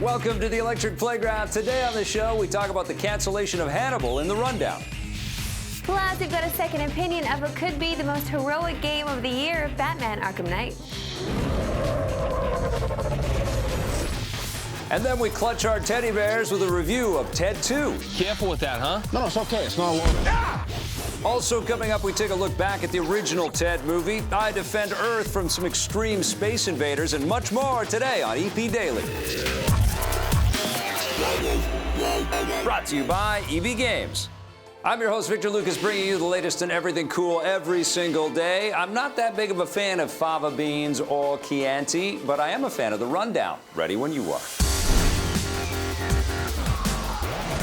Welcome to the Electric Playground. Today on the show, we talk about the cancellation of Hannibal in the Rundown. Plus, we've got a second opinion of what could be the most heroic game of the year, Batman Arkham Knight. And then we clutch our teddy bears with a review of Ted 2. Careful with that, huh? No, it's okay. It's not a warning. Ah! Also coming up, we take a look back at the original Ted movie. I defend Earth from some extreme space invaders and much more today on EP Daily. Brought to you by EB Games. I'm your host, Victor Lucas, bringing you the latest in everything cool every single day. I'm not that big of a fan of fava beans or Chianti, but I am a fan of the Rundown. Ready when you are.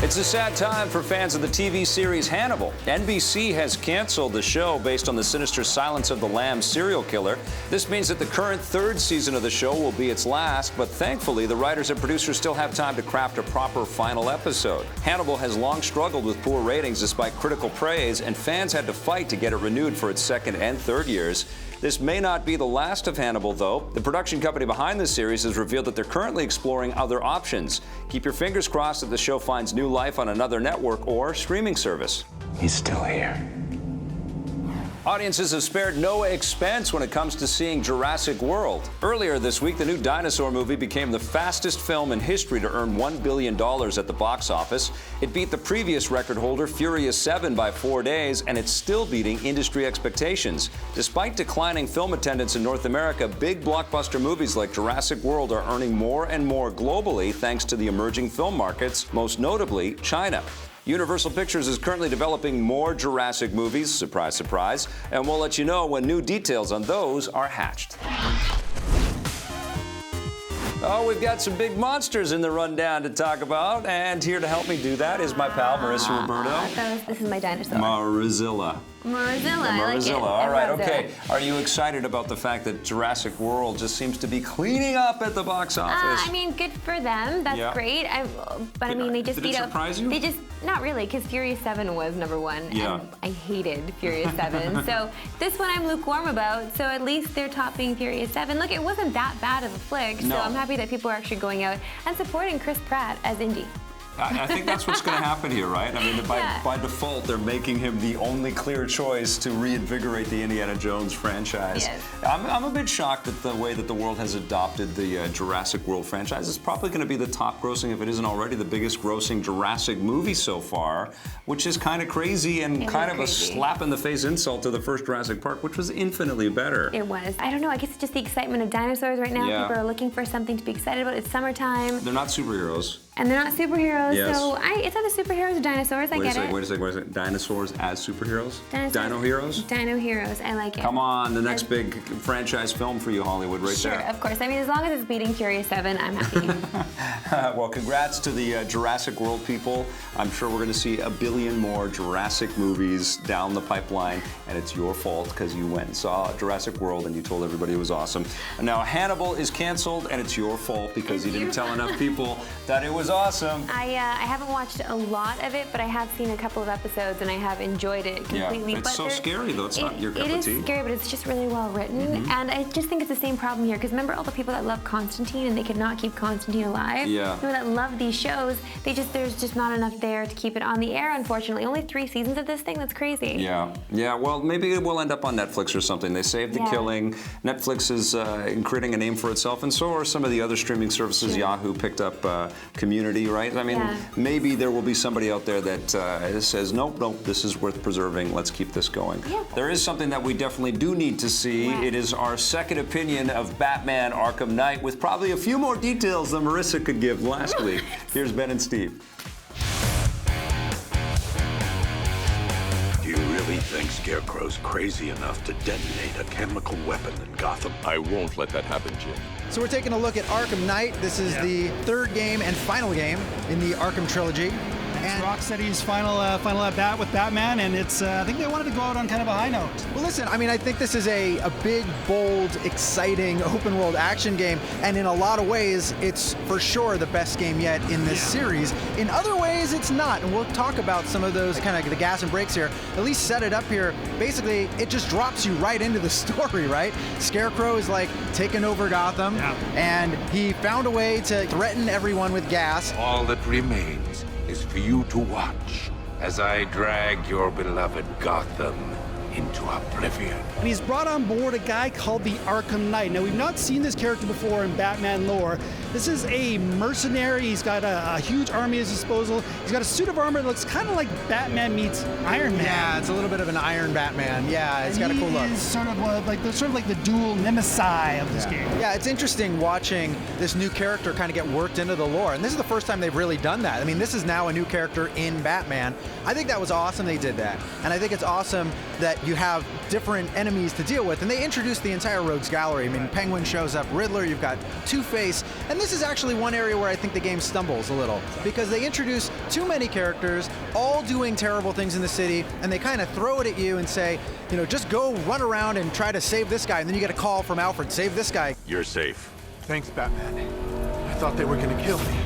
It's a sad time for fans of the TV series Hannibal. NBC has canceled the show based on the sinister Silence of the Lambs serial killer. This means that the current third season of the show will be its last, but thankfully the writers and producers still have time to craft a proper final episode. Hannibal has long struggled with poor ratings despite critical praise, and fans had to fight to get it renewed for its second and third years. This may not be the last of Hannibal, though. The production company behind this series has revealed that they're currently exploring other options. Keep your fingers crossed that the show finds new life on another network or streaming service. He's still here. Audiences have spared no expense when it comes to seeing Jurassic World. Earlier this week, the new dinosaur movie became the fastest film in history to earn $1 billion at the box office. It beat the previous record holder, Furious 7, by 4 days, and it's still beating industry expectations. Despite declining film attendance in North America, big blockbuster movies like Jurassic World are earning more and more globally thanks to the emerging film markets, most notably China. Universal Pictures is currently developing more Jurassic movies, surprise, surprise, and we'll let you know when new details on those are hatched. Oh, we've got some big monsters in the Rundown to talk about, and here to help me do that is my pal, Marissa Roberto. This is my dinosaur. Marizilla. Marizilla, I like it. All right, Marizilla. okay. Are you excited about the fact that Jurassic World just seems to be cleaning up at the box office? I mean, good for them. That's great. But I mean, they just Did it surprise you? They just not really, because Furious 7 was #1, Yeah. and I hated Furious 7. So this one I'm lukewarm about. So at least they're topping Furious 7. Look, it wasn't that bad of a flick. So No. I'm happy that people are actually going out and supporting Chris Pratt as Indy. I think that's what's going to happen here, right? I mean, by default, they're making him the only clear choice to reinvigorate the Indiana Jones franchise. Yes. I'm a bit shocked at the way that the world has adopted the Jurassic World franchise. It's probably going to be the top grossing, if it isn't already, the biggest grossing Jurassic movie so far, which is kind of crazy and kind of a slap in the face insult to the first Jurassic Park, which was infinitely better. It was. I don't know, I guess it's just the excitement of dinosaurs right now. Yeah. People are looking for something to be excited about. It's summertime. They're not superheroes. And they're not superheroes, Yes. so it's either superheroes or dinosaurs. I get it. Wait a second. Dinosaurs as superheroes? Dinosaurs. Dino heroes? Dino heroes. I like it. Come on, the next big franchise film for you, Hollywood, right Sure, there. of course. I mean, as long as it's beating Furious 7, I'm happy. Well, congrats to the Jurassic World people. I'm sure we're going to see a billion more Jurassic movies down the pipeline, and it's your fault because you went and saw Jurassic World and you told everybody it was awesome. And now Hannibal is canceled, and it's your fault because you didn't tell enough people that it was awesome. I haven't watched a lot of it, but I have seen a couple of episodes, and I have enjoyed it completely. Yeah, it's so scary, though. It's not your cup of tea. It is scary, but it's just really well written. And I just think it's the same problem here, because remember all the people that love Constantine, and they could not keep Constantine alive? Yeah. People that love these shows, there's just not enough there to keep it on the air, unfortunately. Only 3 seasons of this thing? That's crazy. Yeah, well, maybe it will end up on Netflix or something. They saved the killing. Netflix is creating a name for itself, and so are some of the other streaming services. Sure. Yahoo picked up Community, right? I mean, maybe there will be somebody out there that says, nope, this is worth preserving. Let's keep this going. Yeah. There is something that we definitely do need to see. What? It is our second opinion of Batman Arkham Knight, with probably a few more details than Marissa could give last week. Here's Ben and Steve. Do you really think Scarecrow's crazy enough to detonate a chemical weapon in Gotham? I won't let that happen, Jim. So we're taking a look at Arkham Knight. This is the third game and final game in the Arkham trilogy. It's Rocksteady's final at bat with Batman, and it's I think they wanted to go out on kind of a high note. Well, listen, I mean, I think this is a big, bold, exciting open world action game, and in a lot of ways, it's for sure the best game yet in this series. In other ways, it's not, and we'll talk about some of those kind of the gas and brakes here. At least set it up here. Basically, it just drops you right into the story, right? Scarecrow is like taking over Gotham, and he found a way to threaten everyone with gas. All that remains is for you to watch as I drag your beloved Gotham into oblivion. And he's brought on board a guy called the Arkham Knight. Now, we've not seen this character before in Batman lore. This is a mercenary. He's got a huge army at his disposal. He's got a suit of armor that looks kind of like Batman meets Iron Man. Yeah, it's a little bit of an Iron Batman. Yeah, it's got a cool look. He's sort of like the dual nemesis of this game. Yeah, it's interesting watching this new character kind of get worked into the lore. And this is the first time they've really done that. I mean, this is now a new character in Batman. I think that was awesome they did that. And I think it's awesome that you have different enemies to deal with. And they introduced the entire Rogues Gallery. I mean, Penguin shows up, Riddler, you've got Two-Face. And this is actually one area where I think the game stumbles a little, because they introduce too many characters, all doing terrible things in the city, and they kind of throw it at you and say, you know, just go run around and try to save this guy. And then you get a call from Alfred, save this guy. You're safe. Thanks, Batman. I thought they were gonna kill me.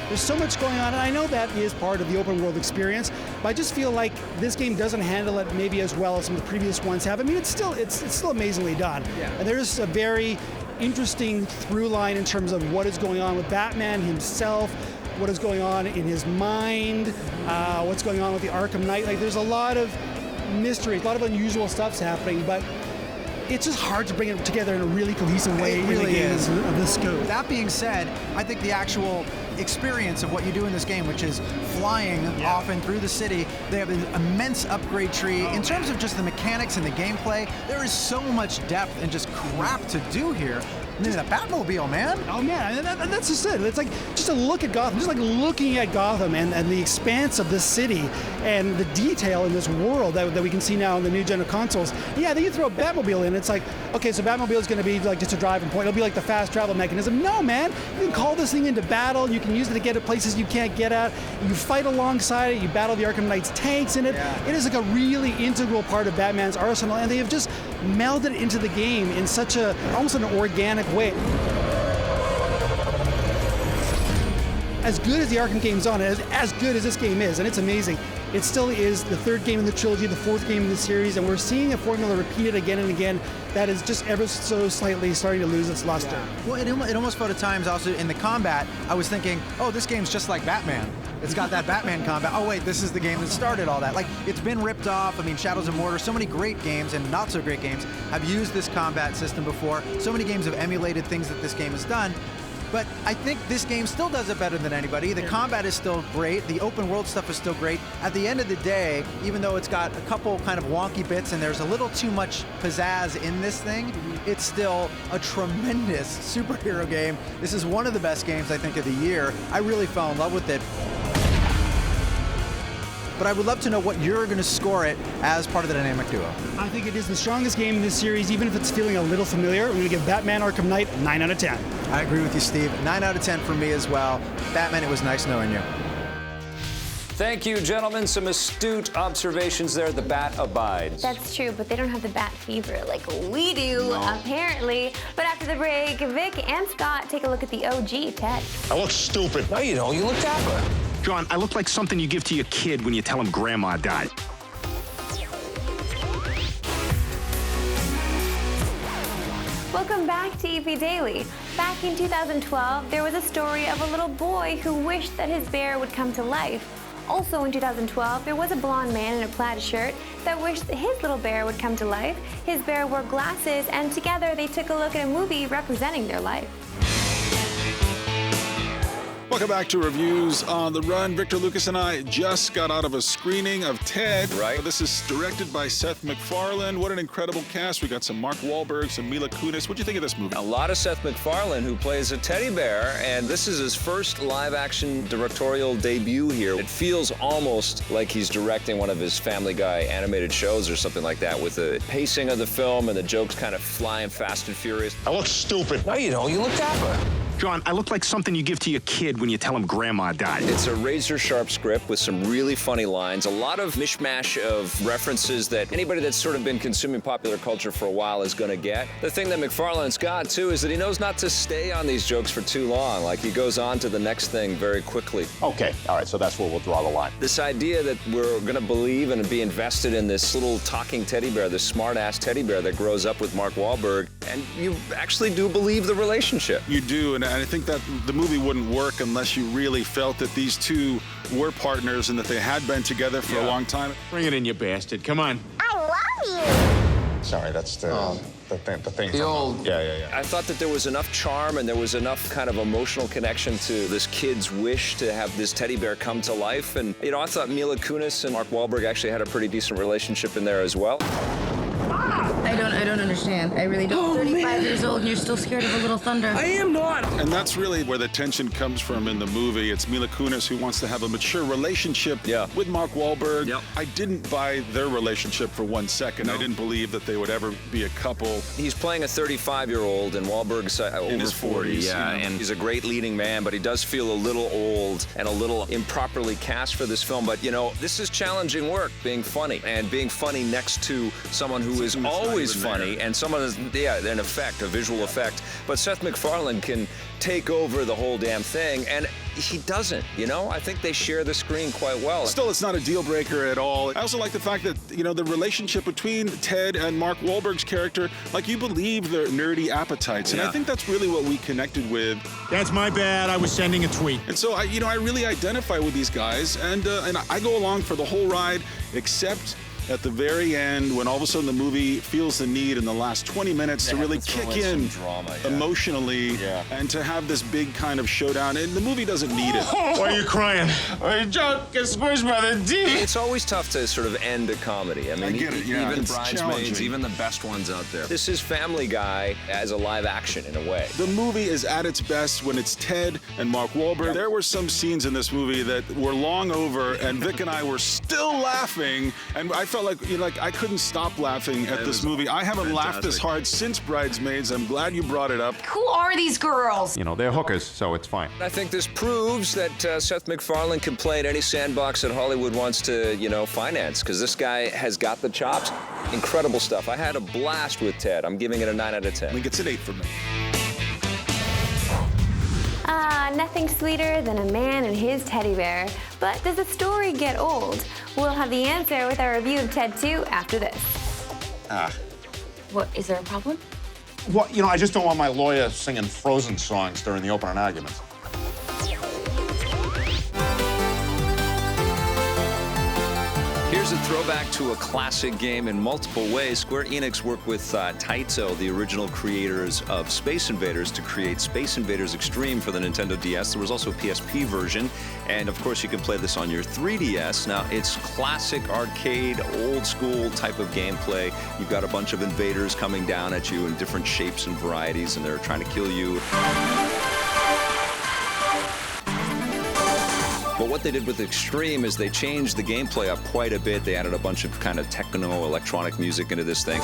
There's so much going on, and I know that is part of the open world experience, but I just feel like this game doesn't handle it maybe as well as some of the previous ones have. I mean, it's still amazingly done. Yeah. And there's a very interesting through line in terms of what is going on with Batman himself, what is going on in his mind, what's going on with the Arkham Knight. Like, there's a lot of mystery, a lot of unusual stuff's happening, but it's just hard to bring it together in a really cohesive way. It really is. Of this scope. That being said, I think the actual experience of what you do in this game, which is flying off and through the city, they have an immense upgrade tree. In terms of just the mechanics and the gameplay, there is so much depth and just crap to do here. I mean, the Batmobile, man. Oh, man, and that's just it. It's like, just to look at Gotham, just like looking at Gotham and the expanse of this city and the detail in this world that we can see now in the new gen of consoles. Yeah, then you throw a Batmobile in, it's like, okay, so Batmobile is going to be like just a driving point. It'll be like the fast travel mechanism. No, man, you can call this thing into battle. You can use it to get to places you can't get at. You fight alongside it. You battle the Arkham Knight's tanks in it. Yeah. It is like a really integral part of Batman's arsenal, and they have just melded it into the game in such a, almost an organic way. As good as the Arkham game's on, as good as this game is, and it's amazing, it still is the third game in the trilogy, the fourth game in the series, and we're seeing a formula repeated again and again that is just ever so slightly starting to lose its luster. Yeah. Well, it almost felt at times also in the combat, I was thinking, oh, this game's just like Batman. It's got that Batman combat. Oh, wait, this is the game that started all that. Like, it's been ripped off. I mean, Shadows of Mordor, so many great games and not so great games have used this combat system before. So many games have emulated things that this game has done. But I think this game still does it better than anybody. The combat is still great. The open world stuff is still great. At the end of the day, even though it's got a couple kind of wonky bits and there's a little too much pizzazz in this thing, it's still a tremendous superhero game. This is one of the best games, I think, of the year. I really fell in love with it. But I would love to know what you're going to score it as part of the Dynamic Duo. I think it is the strongest game in this series, even if it's feeling a little familiar. I'm going to give Batman Arkham Knight a 9 out of 10. I agree with you, Steve. 9 out of 10 for me as well. Batman, it was nice knowing you. Thank you, gentlemen. Some astute observations there. The bat abides. That's true, but they don't have the bat fever like we do, apparently. But after the break, Vic and Scott take a look at the OG Ted. I look stupid. No, you don't. You look dapper. John, I look like something you give to your kid when you tell him grandma died. Welcome back to EP Daily. Back in 2012, there was a story of a little boy who wished that his bear would come to life. Also in 2012, there was a blonde man in a plaid shirt that wished that his little bear would come to life. His bear wore glasses, and together they took a look at a movie representing their life. Welcome back to Reviews on the Run. Victor Lucas and I just got out of a screening of Ted. Right. This is directed by Seth MacFarlane. What an incredible cast. We got some Mark Wahlberg, some Mila Kunis. What'd you think of this movie? A lot of Seth MacFarlane, who plays a teddy bear, and this is his first live-action directorial debut here. It feels almost like he's directing one of his Family Guy animated shows or something like that, with the pacing of the film and the jokes kind of flying fast and furious. I look stupid. No, you don't. You look dapper. John, I look like something you give to your kid when you tell him grandma died. It's a razor-sharp script with some really funny lines, a lot of mishmash of references that anybody that's sort of been consuming popular culture for a while is gonna get. The thing that McFarlane's got, too, is that he knows not to stay on these jokes for too long. Like, he goes on to the next thing very quickly. Okay, all right, so that's where we'll draw the line. This idea that we're gonna believe and be invested in this little talking teddy bear, this smart-ass teddy bear that grows up with Mark Wahlberg, and you actually do believe the relationship. You do, and I think that the movie wouldn't work unless you really felt that these two were partners and that they had been together for a long time. Bring it in, you bastard. Come on. I love you! Sorry, that's the thing. The old... Yeah. I thought that there was enough charm and there was enough kind of emotional connection to this kid's wish to have this teddy bear come to life. And, you know, I thought Mila Kunis and Mark Wahlberg actually had a pretty decent relationship in there as well. I don't understand. I really don't. 35 years old and you're still scared of a little thunder. I am not. And that's really where the tension comes from in the movie. It's Mila Kunis who wants to have a mature relationship with Mark Wahlberg. Yep. I didn't buy their relationship for 1 second. I didn't believe that they would ever be a couple. He's playing a 35-year-old, and Wahlberg's over his 40, 40s, and he's a great leading man, but he does feel a little old and a little improperly cast for this film. But, you know, this is challenging work, being funny, and being funny next to someone who is always funny, and someone is, an effect, a visual effect. But Seth MacFarlane can take over the whole damn thing, and he doesn't, you know? I think they share the screen quite well. Still, it's not a deal breaker at all. I also like the fact that, you know, the relationship between Ted and Mark Wahlberg's character, like, you believe their nerdy appetites. And I think that's really what we connected with. That's my bad. I was sending a tweet. And so, I really identify with these guys, and I go along for the whole ride, except at the very end, when all of a sudden the movie feels the need in the last 20 minutes to really kick in drama, emotionally and to have this big kind of showdown, and the movie doesn't need it. Why are you crying? My joke gets squished by the D. It's always tough to sort of end a comedy. I mean, get it, yeah, even it's Bridesmaids, challenging. even the best ones out there. This is Family Guy as a live action in a way. The movie is at its best when it's Ted and Mark Wahlberg. There were some scenes in this movie that were long over, and Vic and I were still laughing, and I felt like, you know, like I couldn't stop laughing at this movie. I haven't laughed this hard since Bridesmaids. I'm glad you brought it up. Who are these girls? You know, they're hookers, so it's fine. I think this proves that Seth MacFarlane can play in any sandbox that Hollywood wants to, you know, finance, because this guy has got the chops. Incredible stuff. I had a blast with Ted. I'm giving it a 9 out of 10. I think it's an 8 for me. Nothing sweeter than a man and his teddy bear. But does the story get old? We'll have the answer with our review of Ted 2 after this. What, is there a problem? Well, you know, I just don't want my lawyer singing Frozen songs during the opening arguments. Here's a throwback to a classic game in multiple ways. Square Enix worked with Taito, the original creators of Space Invaders, to create Space Invaders Extreme for the Nintendo DS. There was also a PSP version, and of course you can play this on your 3DS. Now, it's classic arcade, old school type of gameplay. You've got a bunch of invaders coming down at you in different shapes and varieties, and they're trying to kill you. But what they did with Extreme is they changed the gameplay up quite a bit. They added a bunch of kind of techno electronic music into this thing.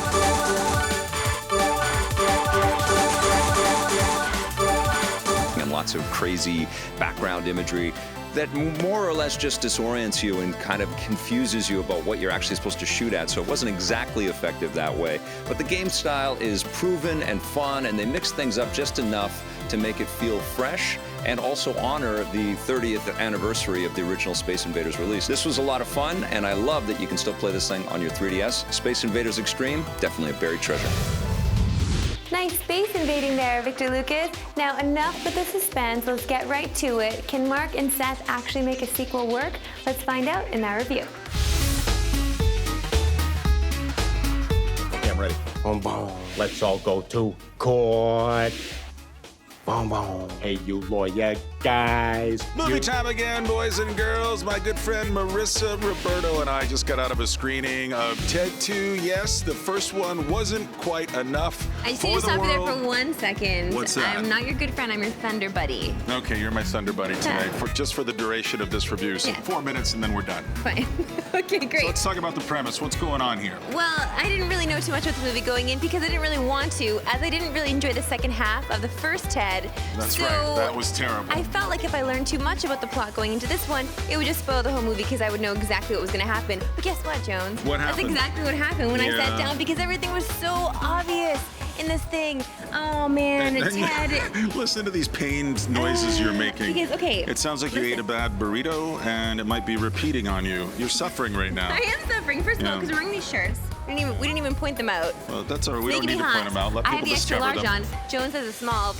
And lots of crazy background imagery that more or less just disorients you and kind of confuses you about what you're actually supposed to shoot at, so it wasn't exactly effective that way. But the game style is proven and fun, and they mix things up just enough to make it feel fresh and also honor the 30th anniversary of the original Space Invaders release. This was a lot of fun, and I love that you can still play this thing on your 3DS. Space Invaders Extreme, definitely a buried treasure. Nice space invading there, Victor Lucas. Now, enough with the suspense. Let's get right to it. Can Mark and Seth actually make a sequel work? Let's find out in our review. Okay, I'm ready. Boom, boom. Let's all go to court. Boom, boom. Hey, you lawyer guys. Movie time again, boys and girls. My good friend Marissa Roberto and I just got out of a screening of Ted 2. Yes, the first one wasn't quite enough. I just need to stop you there for 1 second. What's that? I'm not your good friend, I'm your thunder buddy. Okay, you're my thunder buddy tonight, just for the duration of this review. So 4 minutes and then we're done. Fine. Okay, great. So let's talk about the premise. What's going on here? Well, I didn't really know too much about the movie going in because I didn't really want to, as I didn't really enjoy the second half of the first Ted. Ted. That's right. That was terrible. I felt like if I learned too much about the plot going into this one, it would just spoil the whole movie because I would know exactly what was going to happen. But guess what, Jones? What happened? That's exactly what happened when I sat down because everything was so obvious in this thing. Oh man, Ted. Listen to these pained noises you're making. Because, okay, it sounds like you ate a bad burrito and it might be repeating on you. You're suffering right now. I am suffering. First of all, because we're wearing these shirts. We didn't even point them out. Well, that's all right. We don't need to point them out. Let I people have the extra discover large them. on. Jones has a small.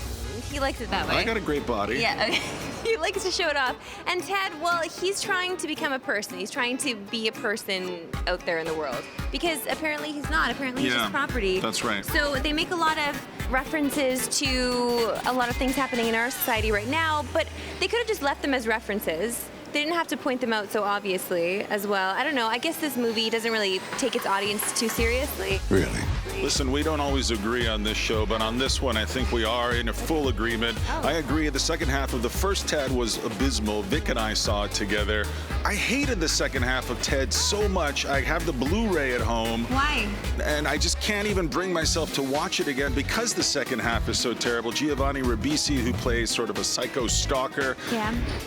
He likes it that way. I got a great body. Yeah, okay. He likes to show it off. And Ted, well, he's trying to become a person. He's trying to be a person out there in the world. Because apparently he's not. Apparently he's just property. That's right. So they make a lot of references to a lot of things happening in our society right now, but they could have just left them as references. They didn't have to point them out so obviously as well. I don't know. I guess this movie doesn't really take its audience too seriously. Really? Listen, we don't always agree on this show, but on this one, I think we are in a full agreement. I agree. The second half of the first Ted was abysmal. Vic and I saw it together. I hated the second half of Ted so much. I have the Blu-ray at home. Why? And I just can't even bring myself to watch it again because the second half is so terrible. Giovanni Ribisi, who plays sort of a psycho stalker,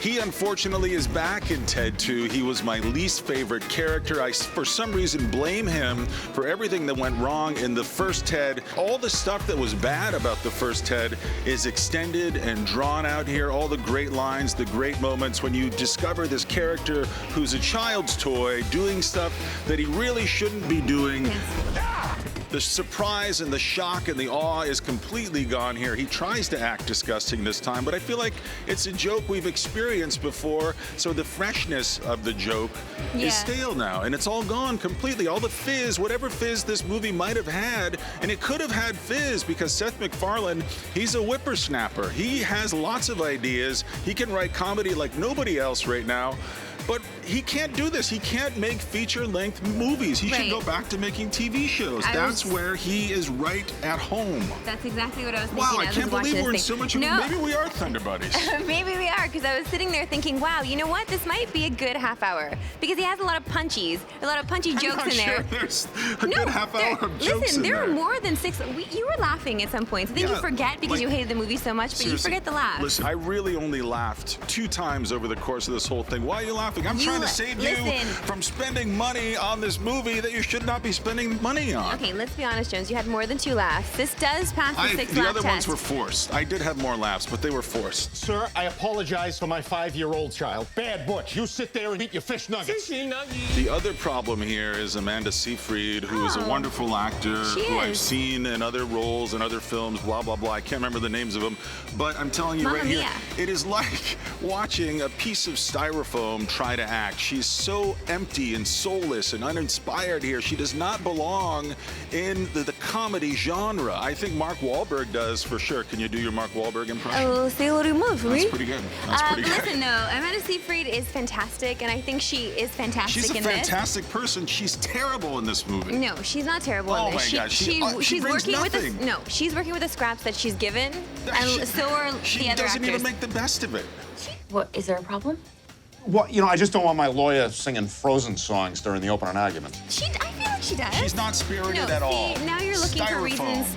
he unfortunately is back in Ted 2. He was my least favorite character. I, for some reason, blame him for everything that went wrong in the first Ted. All the stuff that was bad about the first Ted is extended and drawn out here. All the great lines, the great moments when you discover this character who's a child's toy doing stuff that he really shouldn't be doing. The surprise and the shock and the awe is completely gone here. He tries to act disgusting this time, but I feel like it's a joke we've experienced before, so the freshness of the joke is stale now, and it's all gone completely. All the fizz, whatever fizz this movie might have had, and it could have had fizz because Seth MacFarlane, he's a whippersnapper. He has lots of ideas. He can write comedy like nobody else right now. But he can't do this. He can't make feature-length movies. He should go back to making TV shows. That's where he is right at home. That's exactly what I was thinking. Wow, I can't believe we're in so much of maybe we are Thunder Buddies. Maybe we are, because I was sitting there thinking, wow, you know what? This might be a good half hour. Because he has a lot of punchies, a lot of punchy jokes in there. There's a good half hour of jokes listen, in there there. are more than 6. You were laughing at some points. Then you forget because you hated the movie so much, but you forget to laugh. Listen, I really only laughed 2 times over the course of this whole thing. Why are you laughing? I'm trying to save you from spending money on this movie that you should not be spending money on. Okay, let's be honest, Jones. You had more than 2 laughs. This does pass the 6 laugh test. The other ones were forced. I did have more laughs, but they were forced. Sir, I apologize for my 5-year-old child. Bad Butch, you sit there and eat your fish nuggets. The other problem here is Amanda Seyfried, who is a wonderful actor who I've seen in other roles and other films, blah, blah, blah. I can't remember the names of them, but I'm telling you right here, it is like watching a piece of styrofoam try to act. She's so empty and soulless and uninspired here. She does not belong in the comedy genre. I think Mark Wahlberg does for sure. Can you do your Mark Wahlberg impression? Oh, say a little more for me. That's pretty good. That's pretty good. Listen, no, Amanda Seyfried is fantastic, and I think she is fantastic in this. She's a fantastic person. She's terrible in this movie. No, she's not terrible in this. Oh my God, she's brings working nothing. with the she's working with the scraps that she's given, and so are the other actors. She doesn't even make the best of it. What, is there a problem? Well, you know, I just don't want my lawyer singing Frozen songs during the opening argument. I feel like she does. She's not spirited at all. Now you're looking for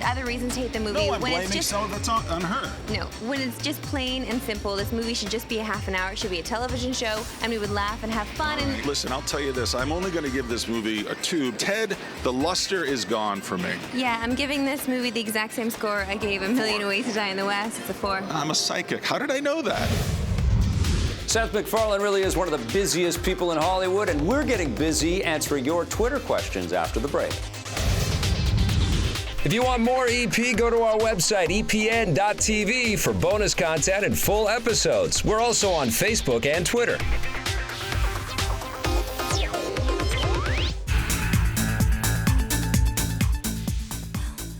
other reasons to hate the movie. No, I'm blaming that's on her. No, when it's just plain and simple, this movie should just be a half an hour. It should be a television show, and we would laugh and have fun. And listen, I'll tell you this. I'm only going to give this movie a 2. Ted, the luster is gone for me. Yeah, I'm giving this movie the exact same score I gave A Million Ways to Die in the West. It's a 4. I'm a psychic. How did I know that? Seth MacFarlane really is one of the busiest people in Hollywood, and we're getting busy answering your Twitter questions after the break. If you want more EP, go to our website, epn.tv, for bonus content and full episodes. We're also on Facebook and Twitter.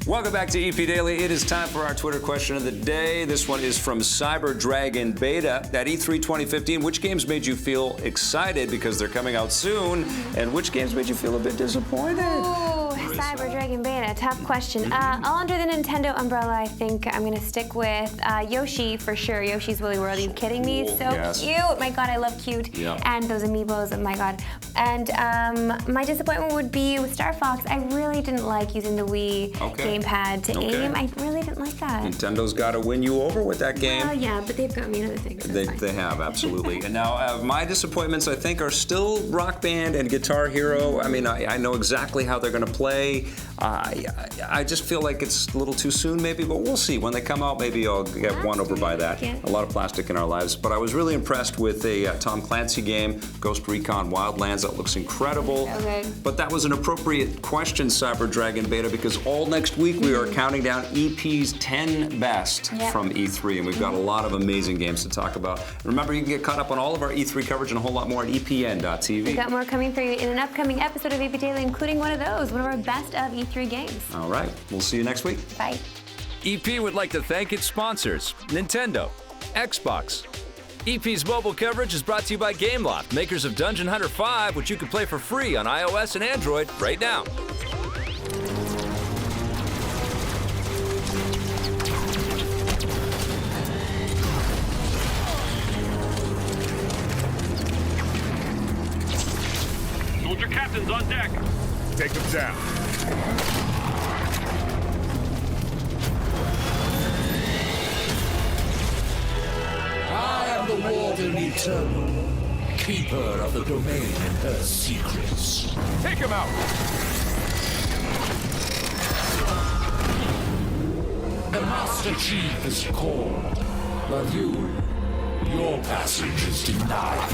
Welcome back to EP Daily. It is time for our Twitter question of the day. This one is from Cyber Dragon Beta. At E3 2015, which games made you feel excited because they're coming out soon? And which games made you feel a bit disappointed? Oh, Cyber Dragon Beta, tough question. All under the Nintendo umbrella, I think I'm gonna stick with Yoshi for sure. Yoshi's Woolly World. Are you kidding me? So cute. My God, I love cute. Yeah. And those amiibos. Oh my God. And my disappointment would be with Star Fox. I really didn't like using the Wii gamepad to aim. I really didn't like that. Nintendo got to win you over with that game. Oh yeah, but they've got me in other things. So They have, absolutely. And now, my disappointments, I think, are still Rock Band and Guitar Hero. I mean, I know exactly how they're going to play. I just feel like it's a little too soon, maybe, but we'll see. When they come out, maybe I'll get won over by that. A lot of plastic in our lives. But I was really impressed with a Tom Clancy game, Ghost Recon Wildlands. That looks incredible. But that was an appropriate question, Cyber Dragon Beta, because all next week we are counting down EP's 10 best from E3, and we've got a lot of amazing games to talk about. Remember, you can get caught up on all of our E3 coverage and a whole lot more at EPN.tv. We've got more coming for you in an upcoming episode of EP Daily, including one of those, one of our best of E3 games. All right, we'll see you next week. Bye. EP would like to thank its sponsors, Nintendo, Xbox. EP's mobile coverage is brought to you by Gameloft, makers of Dungeon Hunter 5, which you can play for free on iOS and Android right now. Soldier captain's on deck. Take them down. I am the Warden Eternal, keeper of the domain and her secrets. Take him out! The Master Chief is called, but your passage is denied.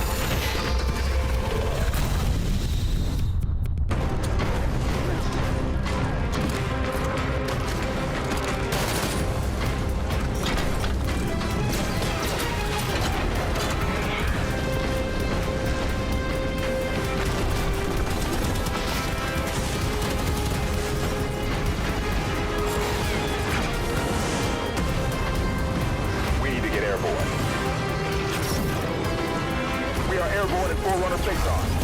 We are airborne at Forerunner face-off.